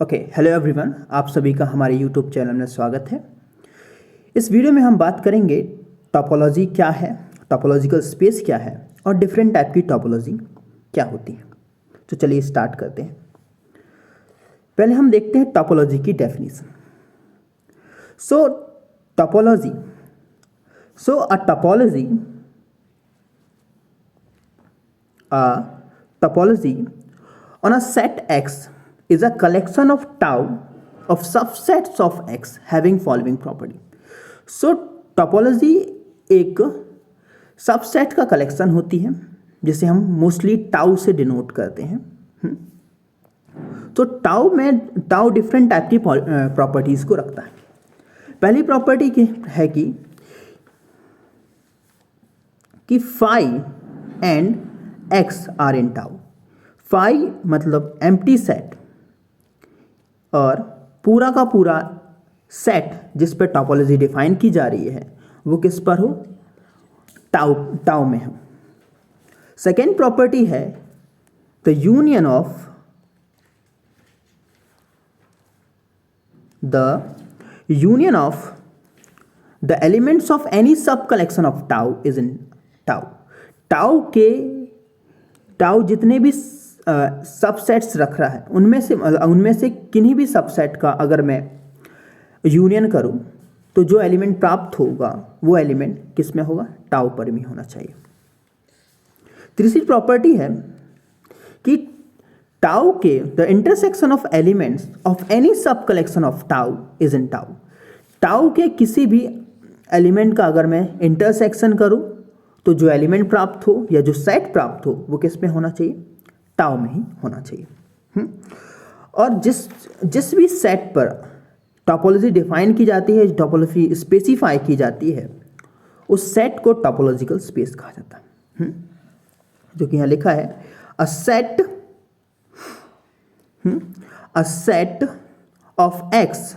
Okay, hello everyone, आप सभी का हमारे यूट्यूब चैनल में स्वागत है। इस वीडियो में हम बात करेंगे टोपोलॉजी क्या है, टोपोलॉजिकल स्पेस क्या है और डिफरेंट टाइप की टोपोलॉजी क्या होती है। तो चलिए स्टार्ट करते हैं। पहले हम देखते हैं टोपोलॉजी की definition. So topology a topology on a set X is a collection of tau of subsets of X having following property. So topology एक सबसेट का कलेक्शन होती है जिसे हम मोस्टली टाउ से डिनोट करते हैं। तो टाउ डिफरेंट टाइप की प्रॉपर्टीज को रखता है। पहली प्रॉपर्टी है कि phi and x are in tau. Phi मतलब एम्प्टी सेट और पूरा का पूरा सेट जिस पर टोपोलॉजी डिफाइन की जा रही है वो किस पर हो, टाउ में हो। सेकेंड प्रॉपर्टी है the union of the elements of any sub collection of tau is in tau. Tau जितने भी सबसेट्स रख रहा है उनमें से किन्हीं भी सबसेट का अगर मैं यूनियन करूं तो जो एलिमेंट प्राप्त होगा वो एलिमेंट किस में होगा, टाउ पर में होना चाहिए। तीसरी प्रॉपर्टी है कि टाउ के the intersection of elements of any sub collection of tau is in tau. Tau के किसी भी एलिमेंट का अगर मैं इंटरसेक्शन करूं तो जो एलिमेंट प्राप्त हो या जो सेट प्राप्त हो वो किस में होना चाहिए, टाउ में ही होना चाहिए। और जिस भी सेट पर टोपोलॉजी डिफाइन की जाती है, टोपोलॉजी स्पेसिफाई की जाती है, उस सेट को टोपोलॉजिकल स्पेस कहा जाता है। जो कि यहाँ लिखा है a set of x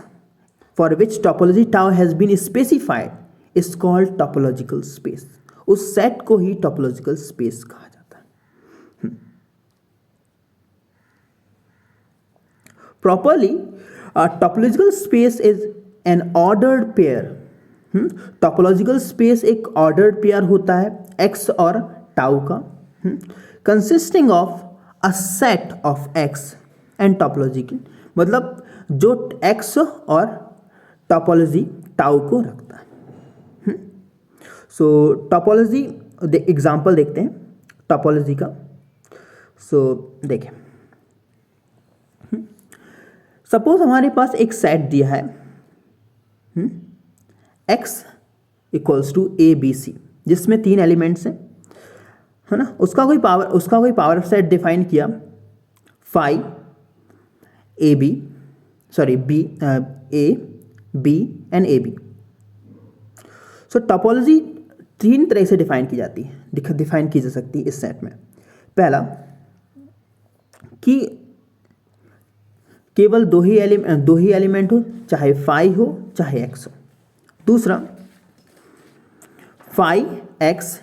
for which topology tau has been specified is called topological space. उस सेट को ही टोपोलॉजिकल स्पेस कहा जाता है। Properly, a topological space is an ordered pair. Topological space एक ऑर्डर्ड पेयर होता है x और टाउ का, consisting of a set of x and topology की, मतलब जो x और टोपोलॉजी टाउ को रखता है। सो टोपोलॉजी एग्जांपल देखते हैं टोपोलॉजी का। सो देखें, सपोज हमारे पास एक सेट दिया है x equals to a b c, जिसमें 3 एलिमेंट्स हैं, है ना। उसका कोई पावर सेट डिफाइन किया phi a b and a b. So topology 3 तरह से डिफाइन की जाती है, डिफाइन की जा सकती है इस सेट में। पहला कि केवल दो ही एलिमेंट हो, चाहे फाई हो चाहे एक्स हो। दूसरा phi x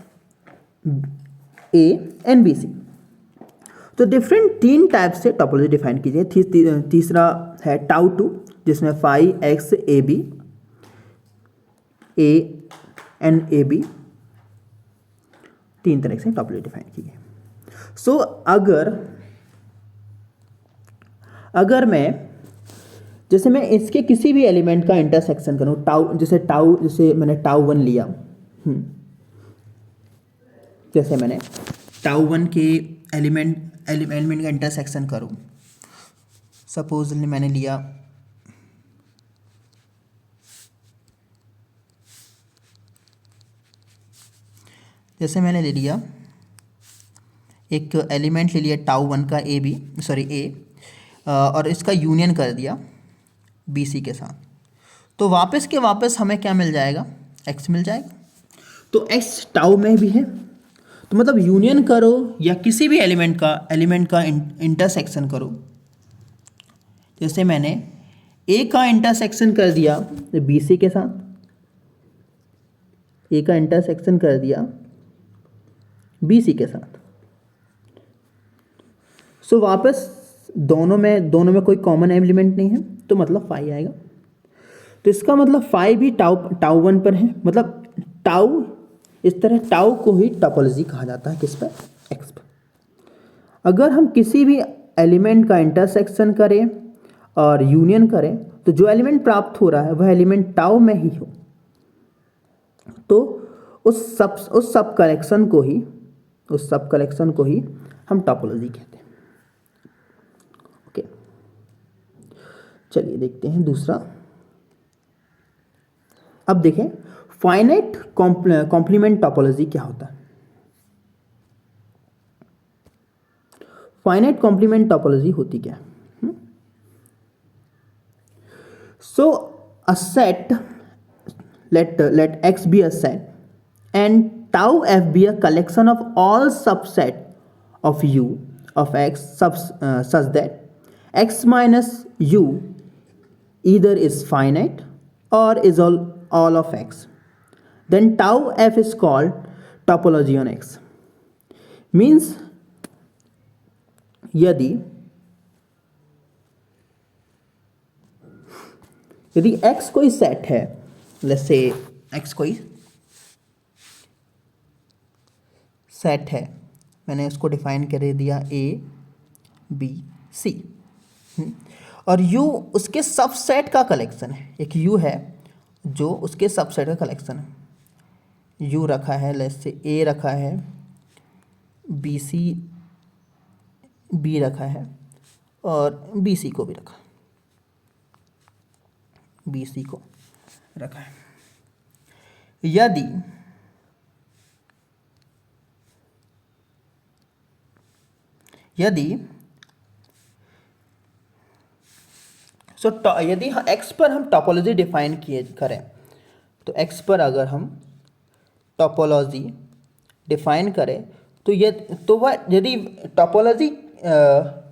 a and b c. तो डिफरेंट 3 टाइप से टोपोलॉजी डिफाइन कीजिए। तीसरा है टाउ 2, जिसमें phi x a b a and a b 3 तरह से टोपोलॉजी डिफाइन की गई। सो अगर मैं इसके किसी भी एलिमेंट का इंटरसेक्शन करूं, जैसे मैंने टाउ 1 लिया, जैसे मैंने टाउ 1 के एलिमेंट का इंटरसेक्शन करूं, सपोज मैंने लिया एक एलिमेंट ले लिया टाउ 1 का ए और इसका यूनियन कर दिया बी सी के साथ, तो वापस हमें क्या मिल जाएगा, एक्स मिल जाएगा। तो एक्स टाउ में भी है, तो मतलब यूनियन करो या किसी भी एलिमेंट का इंटरसेक्शन करो। जैसे मैंने ए का इंटरसेक्शन कर दिया बी सी के साथ, ए का इंटरसेक्शन कर दिया बी सी के साथ, सो वापस दोनों में कोई कॉमन एलिमेंट नहीं है, तो मतलब फाई आएगा। तो इसका मतलब फाई भी टाउ 1 पर है, मतलब टाउ, इस तरह टाउ को ही टोपोलॉजी कहा जाता है, किस पर, एक्स पर। अगर हम किसी भी एलिमेंट का इंटरसेक्शन करें और यूनियन करें, तो जो एलिमेंट प्राप्त हो रहा है वह एलिमेंट टाउ में ही हो, तो उस सब कलेक्शन को ही हम टोपोलॉजी कहते हैं। ओके, चलिए देखते हैं दूसरा। अब देखें फाइनाइट कॉम्प्लीमेंट टोपोलॉजी क्या होता है। फाइनाइट कॉम्प्लीमेंट टोपोलॉजी होती क्या है? So a set, let x be a set and tau f be a collection of all subset of u of x such that x minus u either is finite or is all of x, then tau f is called topology on x. Means यदि x कोई set है, let's say x कोई set है, मैंने उसको define कर दिया a b c, और u उसके सबसेट का कलेक्शन है। एक u है जो उसके सबसेट का कलेक्शन है, u रखा है, लेट्स से a रखा है, b c b रखा है, और b c को भी रखा, बी सी को रखा है। यदि यदि x पर हम टोपोलॉजी डिफाइन करें, तो x पर अगर हम टोपोलॉजी डिफाइन करें, तो वह यदि टोपोलॉजी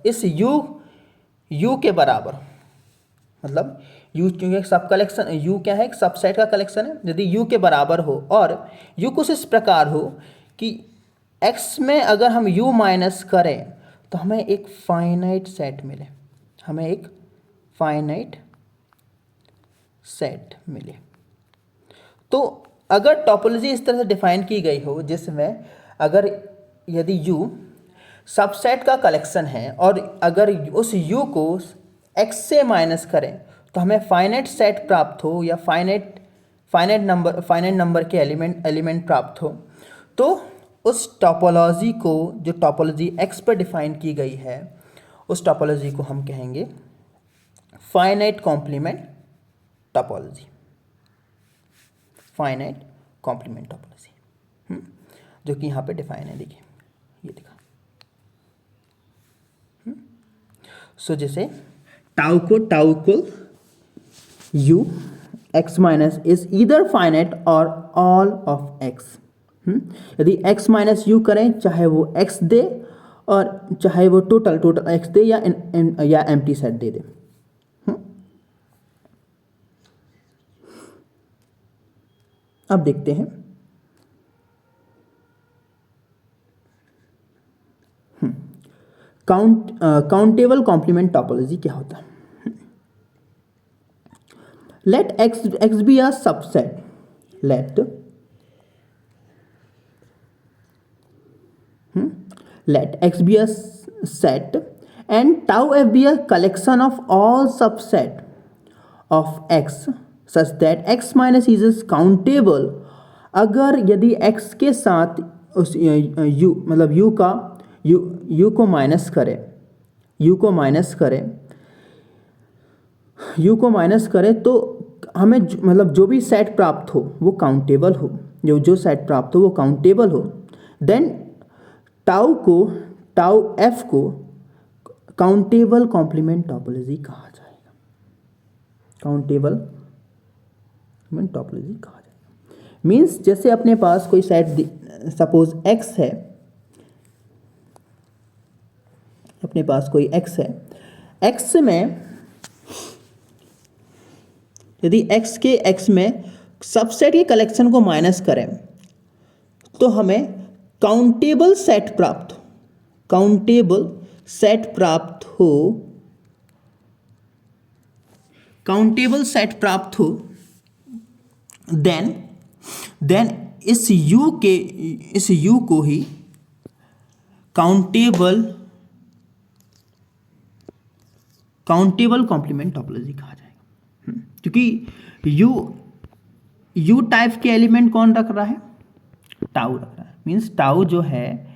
इस u के बराबर, मतलब u क्योंकि सब कलेक्शन, u क्या है, एक सबसेट का कलेक्शन है, यदि u के बराबर हो और u कुछ इस प्रकार हो कि x में अगर हम u माइनस करें तो हमें एक फाइनाइट सेट मिले, तो अगर टोपोलॉजी इस तरह से डिफाइन की गई हो जिसमें अगर यदि u सबसेट का कलेक्शन है और अगर उस u को x से माइनस करें तो हमें फाइनाइट सेट प्राप्त हो, या फाइनाइट नंबर के एलिमेंट प्राप्त हो, तो उस टोपोलॉजी को, जो टोपोलॉजी x पर डिफाइन की गई है, उस टोपोलॉजी को हम कहेंगे finite complement topology. Finite complement topology, जो कि यहाँ पे डिफाइन है, देखिए ये दिखा। सो जैसे टाउ को u x minus is either finite और ऑल ऑफ x। यदि x माइनस u करें, चाहे वो x दे और चाहे वो टोटल x दे या एम्प्टी सेट दे दे। अब देखते हैं काउंटेबल कॉम्प्लीमेंट टोपोलॉजी क्या होता है। Let x be a subset. Let x be a set and tau f be a collection of all subset of x such that x minus is countable। अगर यदि x के साथ उस u मतलब u को माइनस करें तो हमें मतलब जो भी सेट प्राप्त हो वो काउंटेबल हो, जो सेट प्राप्त हो वो काउंटेबल हो, देन टाउ एफ को काउंटेबल कॉम्प्लीमेंट टोपोलॉजी कहा जाएगा। काउंटेबल कॉम्प्लीमेंट टोपोलॉजी कहा जाएगा। मीन्स जैसे अपने पास कोई सेट सपोज x है, अपने पास कोई x है, x में यदि x में सबसेट के कलेक्शन को माइनस करें तो हमें काउंटेबल सेट प्राप्त हो, काउंटेबल सेट प्राप्त हो, देन इस यू को ही काउंटेबल कॉम्प्लीमेंट टोपोलॉजी कहा जाएगा। क्योंकि यू टाइप के एलिमेंट कौन रख रहा है, टाउ रख रहा है। मीन्स टाउ जो है,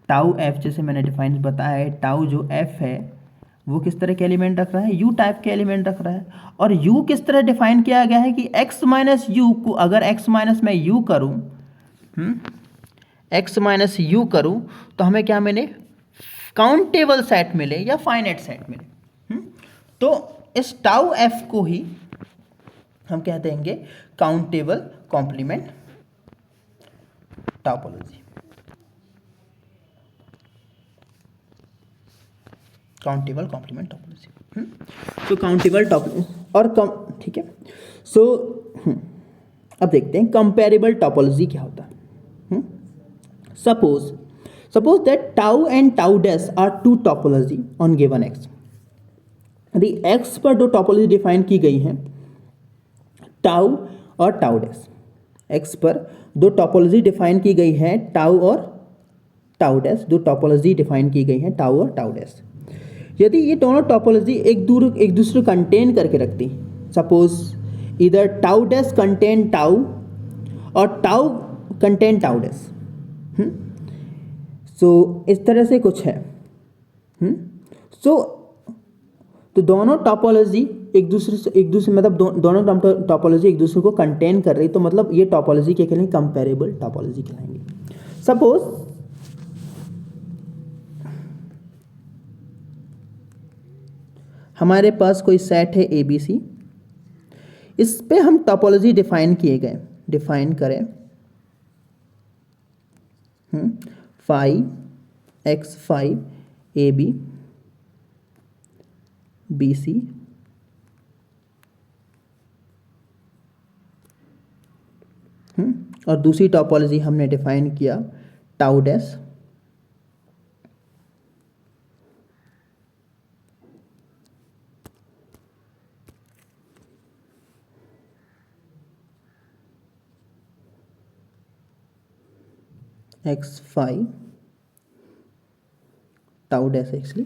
टाउ एफ, जैसे मैंने डिफाइन बताया है, टाउ जो एफ है वो किस तरह के एलिमेंट रख रहा है, यू टाइप के एलिमेंट रख रहा है। और यू किस तरह डिफाइन किया गया है कि एक्स माइनस यू को, अगर एक्स माइनस मैं यू करूँ, एक्स माइनस यू करूँ तो हमें क्या मिले, काउंटेबल सेट मिले या फाइनाइट सेट मिले। तो इस टाउ एफ को ही हम कह देंगे countable complement topology, countable complement topology. तो काउंटेबल टोपोलॉजी और कम, ठीक है। सो अब देखते हैं कंपेरेबल टोपोलॉजी क्या होता है। Suppose that tau and tau dash are two topology on given x. यदि एक्स पर दो टोपोलॉजी डिफाइन की गई है, टाउ और टाउ डैश, एक्स पर दो टोपोलॉजी डिफाइन की गई है, टाउ और टाउ डैश, दो टोपोलॉजी डिफाइन की गई है, टाउ और टाउ डैश। यदि ये दोनों टोपोलॉजी एक दूसरे कंटेन करके रखती, सपोज इधर टाउ डैश कंटेन टाउ और टाउ कंटेन टाउ डैश, सो इस तरह से कुछ है। तो दोनों टोपोलॉजी एक दूसरे मतलब दोनों टोपोलॉजी एक दूसरे को कंटेन कर रही, तो मतलब ये टोपोलॉजी क्या कहलाएंगे, कंपेरेबल टोपोलॉजी कहलाएंगे। सपोज हमारे पास कोई सेट है ए बी सी, इस पे हम टोपोलॉजी डिफाइन करें five x five a b b c और दूसरी टोपोलॉजी हमने डिफाइन किया tau dash x five tau dash actually